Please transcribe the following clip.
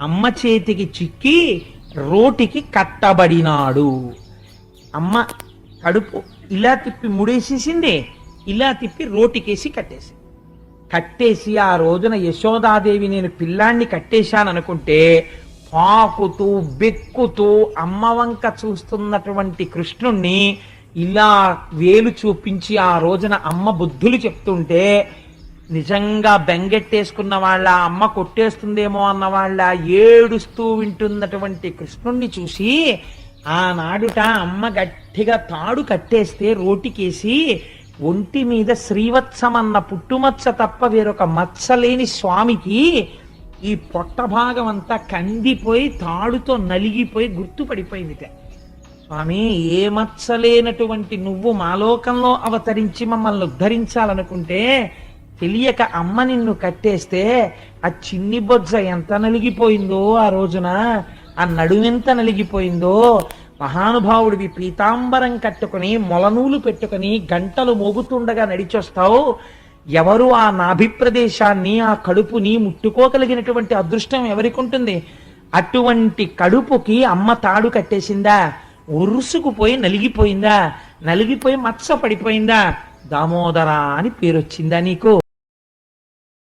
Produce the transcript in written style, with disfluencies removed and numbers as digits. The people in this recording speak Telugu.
అమ్మ చేతికి చిక్కి రోటికి కట్టబడినాడు. అమ్మ కడుపు ఇలా తిప్పి ముడేసేసింది, ఇలా తిప్పి రోటికేసి కట్టేసి ఆ రోజున యశోదాదేవి నేను పిల్లాన్ని కట్టేశాననుకుంటే పాకుతూ బెక్కుతూ అమ్మ వంక చూస్తున్నటువంటి కృష్ణుణ్ణి ఇలా వేలు చూపించి ఆ రోజున అమ్మ బుద్ధులు చెప్తుంటే నిజంగా బెంగెట్టేసుకున్న వాళ్ళ, అమ్మ కొట్టేస్తుందేమో అన్న వాళ్ళ ఏడుస్తూ వింటున్నటువంటి కృష్ణుణ్ణి చూసి ఆనాడుట అమ్మ గట్టిగా తాడు కట్టేస్తే రోటికేసి ఒంటి మీద శ్రీవత్సమన్న పుట్టుమచ్చ తప్ప వేరొక మచ్చలేని స్వామికి ఈ పొట్ట భాగం అంతా కందిపోయి తాడుతో నలిగిపోయి గుర్తుపడిపోయిందిట. స్వామి, ఏ మచ్చలేనటువంటి నువ్వు మాలోకంలో అవతరించి మమ్మల్ని ఉద్ధరించాలనుకుంటే తెలియక అమ్మ నిన్ను కట్టేస్తే ఆ చిన్ని బొజ్జ ఎంత నలిగిపోయిందో, ఆ రోజున ఆ నడుమెంత నలిగిపోయిందో. మహానుభావుడివి పీతాంబరం కట్టుకుని మొలనూలు పెట్టుకుని గంటలు మోగుతుండగా నడిచొస్తావు. ఎవరు ఆ నాభి ప్రదేశాన్ని, ఆ కడుపుని ముట్టుకోగలిగినటువంటి అదృష్టం ఎవరికి ఉంటుంది? అటువంటి కడుపుకి అమ్మ తాడు కట్టేసిందా? ఉరుసుకుపోయి నలిగిపోయిందా? నలిగిపోయి మచ్చ పడిపోయిందా? దామోదర అని పేరొచ్చిందా నీకు?